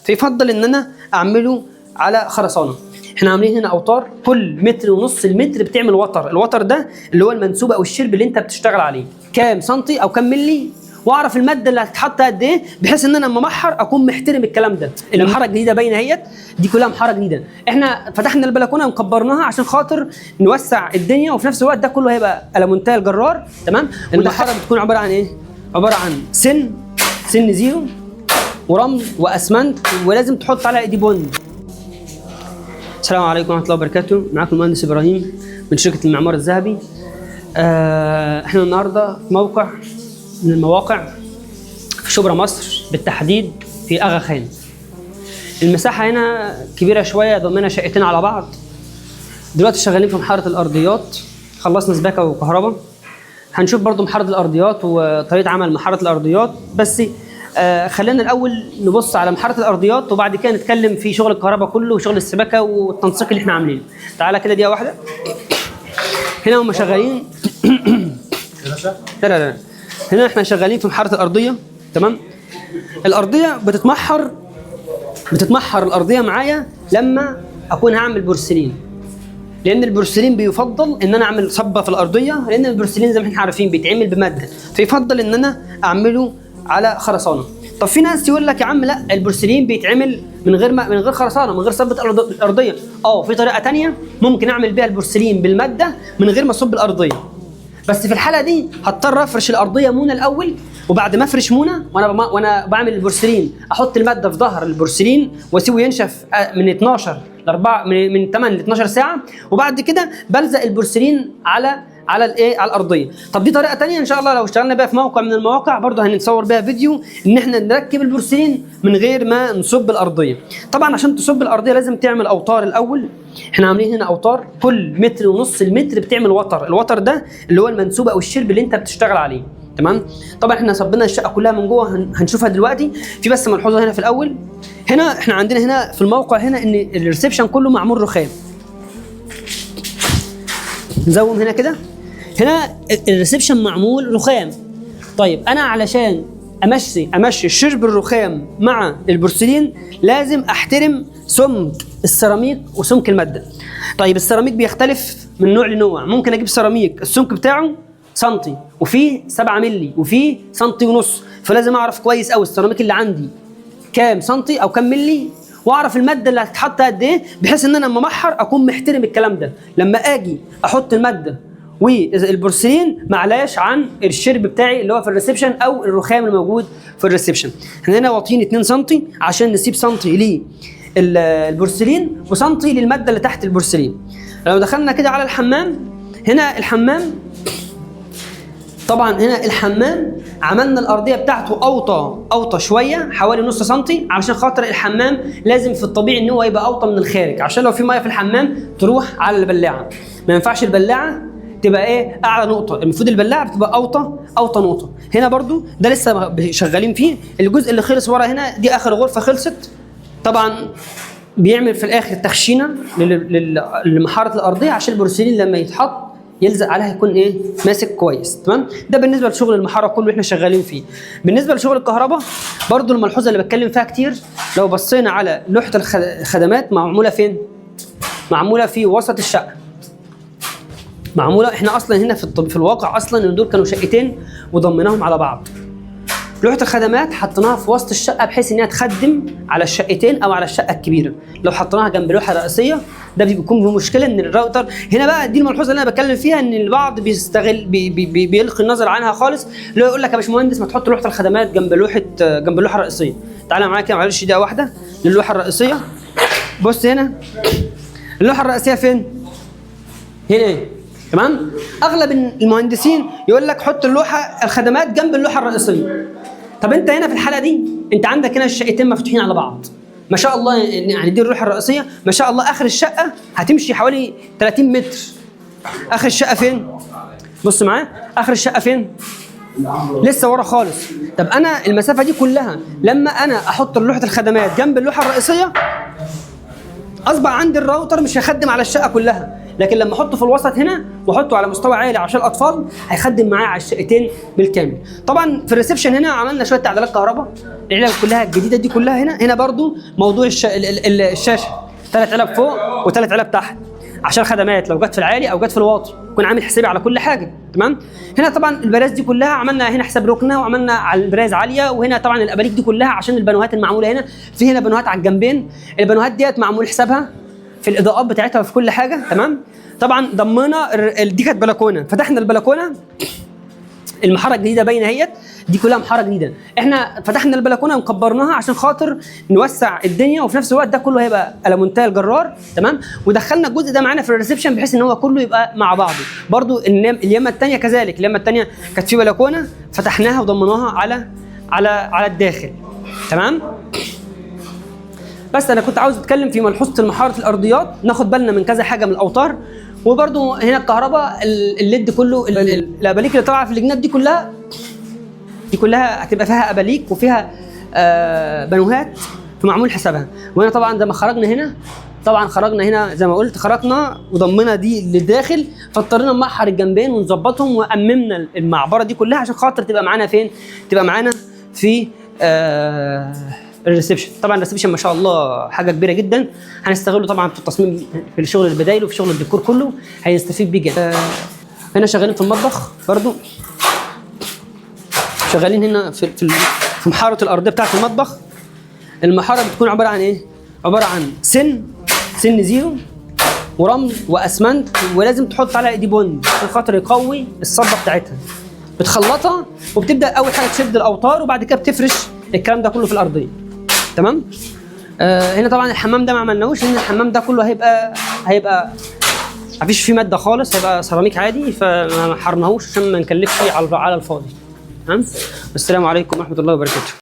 فيفضل ان انا اعمله على خرسانه. احنا عاملين هنا اوتار كل متر ونص المتر بتعمل وتر، الوتر ده اللي هو المنسوب او الشرب اللي انت بتشتغل عليه، كام سنتي او كام ملي، واعرف الماده اللي هتتحط قد ايه، بحيث ان انا لما امحر اكون محترم الكلام ده. المحاره الجديده باينه اهيت، دي كلها محاره جديده. احنا فتحنا البلكونه وكبرناها عشان خاطر نوسع الدنيا، وفي نفس الوقت ده كله هيبقى المونتال الجرار. تمام. المحاره بتكون عباره عن ايه؟ عباره عن سن زيرو ورمل واسمنت، ولازم تحط عليها ايدي بوند. السلام عليكم ورحمه الله وبركاته، معاكم المهندس ابراهيم من شركه المعمار الذهبي. احنا النهارده في موقع من المواقع في شبرا مصر، بالتحديد في اغا خان. المساحه هنا كبيره شويه، ضمنها شقتين على بعض. دلوقتي شغالين في محاره الارضيات، خلصنا سباكه وكهرباء. هنشوف برضو محاره الارضيات وطريقه عمل محاره الارضيات، بس خلينا الاول نبص على محاره الارضيات، وبعد كده نتكلم في شغل الكهرباء كله وشغل السباكه والتنسيق اللي احنا عاملينه. تعالى كده دقيقه واحده. هنا هم شغالين لا هنا احنا شغالين في محاره الارضيه. تمام. الارضيه بتتمحر الارضيه معايا لما اكون هعمل بورسلين، لان البورسلين بيفضل ان انا اعمل صبه في الارضيه، لان البورسلين زي ما احنا عارفين بيتعمل بماده، فيفضل ان انا اعمله على خرسانه. طب في ناس يقول لك يا عم لا، البورسلين بيتعمل من غير خرسانه، من غير صبه الارضيه. في طريقه ثانيه ممكن اعمل بيها البورسلين بالماده من غير ما اصب الارضيه، بس في الحاله دي هضطر افرش الارضيه مونه الاول، وبعد ما افرش مونه وانا بعمل البورسلين احط الماده في ظهر البورسلين واسيبه ينشف من 12 ل 4 من 8 ل 12 ساعه، وبعد كده بلزق البورسلين على الارضيه. طب دي طريقه ثانيه ان شاء الله لو اشتغلنا بيها في موقع من المواقع برضه هنصور بيها فيديو، ان احنا نركب البورسلين من غير ما نصب الارضيه. طبعا عشان تصب الارضيه لازم تعمل اوتار الاول. احنا عاملين هنا اوتار كل متر ونص المتر بتعمل وتر، الوتر ده اللي هو المنسوب او الشرب اللي انت بتشتغل عليه. تمام. طبعا احنا صبنا الشقه كلها من جوه، هنشوفها دلوقتي. في بس ملحوظه هنا في الاول، هنا احنا عندنا هنا في الموقع هنا ان الريسبشن كله معمول رخام. نزوم هنا كده، هنا الريسبشن معمول رخام. طيب انا علشان امشي الشرب الرخام مع البورسلين لازم احترم سمك السيراميك وسمك الماده. طيب السيراميك بيختلف من نوع لنوع، ممكن اجيب سيراميك السمك بتاعه سنتي وفيه 7 مللي وفيه سنتي ونص، فلازم اعرف كويس قوي السيراميك اللي عندي كام سنتي او كام مللي، واعرف الماده اللي هتتحط قد ايه، بحيث ان انا لما امحر اكون محترم الكلام ده. لما اجي احط الماده والبورسلين معلاش عن الشرب بتاعي اللي هو في الريسبشن او الرخام الموجود في الريسبشن. احنا هنا واطيين 2 سم عشان نسيب سنتي للبورسلين وسنتي للماده اللي تحت البورسلين. لو دخلنا كده على الحمام، هنا الحمام طبعا هنا الحمام عملنا الارضيه بتاعته اوطى شويه حوالي نص سنتي، علشان خاطر الحمام لازم في الطبيعي ان هو يبقى اوطى من الخارج، عشان لو في ميه في الحمام تروح على البلاعه. ما ينفعش البلاعه تبقى اعلى نقطه، المفروض البلاعه بتبقى اوطى نقطه. هنا برضو ده لسه شغالين فيه. الجزء اللي خلص ورا هنا دي اخر غرفه خلصت. طبعا بيعمل في الاخر تخشينه لمحاره الارضيه عشان البورسلين لما يتحط يلزق عليها يكون ماسك كويس. تمام. ده بالنسبه لشغل المحاره كله احنا شغالين فيه. بالنسبه لشغل الكهرباء برضو الملحوظه اللي بتكلم فيها كتير، لو بصينا على لوحه الخدمات معموله فين؟ معموله في وسط الشقه. معموله احنا اصلا هنا في الواقع اصلا ان دول كانوا شقتين وضمناهم على بعض. لوحه الخدمات حطيناها في وسط الشقه بحيث انها تخدم على الشقتين او على الشقه الكبيره. لو حطيناها جنب اللوحه الرئيسيه ده بيكون في مشكله، ان الراوتر هنا بقى دي الملحوظه اللي انا بتكلم فيها، ان البعض بيستغل بيلقي النظر عنها خالص. اللي يقول لك يا باشمهندس ما تحط لوحه الخدمات جنب اللوحه الرئيسيه. تعالى معايا كده معلش دقيقه واحده للوحه الرئيسيه. بص هنا اللوحه الرئيسيه فين؟ هنا تمام. اغلب المهندسين يقول لك حط اللوحه الخدمات جنب اللوحه الرئيسيه. طب انت هنا في الحاله دي انت عندك هنا الشقتين مفتوحين على بعض ما شاء الله، يعني دي اللوحه الرئيسيه ما شاء الله. اخر الشقه هتمشي حوالي 30 متر. اخر الشقه فين؟ بص معايا اخر الشقه فين؟ لسه ورا خالص. طب انا المسافه دي كلها لما انا احط لوحه الخدمات جنب اللوحه الرئيسيه اصبح عندي الراوتر مش هيخدم على الشقه كلها، لكن لما احطه في الوسط هنا واحطه على مستوى عالي عشان الاطفال هيخدم معايا على الشقتين بالكامل. طبعا في الريسبشن هنا عملنا شويه تعديلات كهرباء، العلب كلها الجديده دي كلها هنا برضو موضوع الشاشه 3 علب فوق و3 علب تحت عشان خدمات لو جت في العالي او جت في الواطي يكون عامل حسابي على كل حاجه. تمام. هنا طبعا البراز دي كلها عملنا هنا حساب ركنه وعملنا على البراز عاليه، وهنا طبعا الاباريك دي كلها عشان البانوهات المعموله هنا، في هنا بانوهات على الجنبين، البانوهات ديت معمول حسابها في الاضاءات بتاعتها وفي كل حاجه. تمام. طبعا ضمينا دي كانت بلكونه، فتحنا البلكونه المحاره الجديده باينه اهيت، دي كلها محاره جديده، احنا فتحنا البلكونه وكبرناها عشان خاطر نوسع الدنيا، وفي نفس الوقت ده كله هيبقى المونتال الجرار. تمام. ودخلنا الجزء ده معانا في الريسبشن بحيث ان هو كله يبقى مع بعضه. برضو اليمه الثانيه كذلك، اليمه الثانيه كانت في بلكونه فتحناها وضمناها على الداخل. تمام. بس انا كنت عاوز اتكلم في ملحوظه المحاره الارضيات، ناخد بالنا من كذا حاجه من الاوتار. وبرضو هنا الكهرباء الليد كله، الاباليك اللي طالعه في الجناب دي كلها هتبقى فيها اباليك وفيها بانوهات فمعمول حسابها. وهنا طبعا زي ما خرجنا هنا، طبعا خرجنا هنا زي ما قلت، خرجنا وضمنا دي للداخل، فاضطرينا نمحر الجنبين ونظبطهم واممنا المعبره دي كلها عشان خاطر تبقى معانا فين؟ تبقى معانا في الريسبشن. طبعا الريسبشن ما شاء الله حاجه كبيره جدا، هنستغله طبعا في التصميم في الشغل البدايل وفي شغل الديكور كله هيستفيد بيه جدا. هنا شغالين في المطبخ برضو، شغالين هنا في محاره الارضيه بتاعه المطبخ. المحاره بتكون عباره عن ايه؟ عباره عن سن زيرو ورمل واسمنت، ولازم تحط عليها ايدي بوند عشان خاطر يقوي الصبه بتاعتها. بتخلطها وبتبدا اول حاجه تشد الاوتار وبعد كده بتفرش الكلام ده كله في الارضيه. تمام. هنا طبعا الحمام ده ما عملناهوش لان الحمام ده كله هيبقى مفيش فيه ماده خالص، هيبقى سيراميك عادي، فما حرناهوش عشان ما نكلفش على الفاضي. تمام. والسلام عليكم ورحمه الله وبركاته.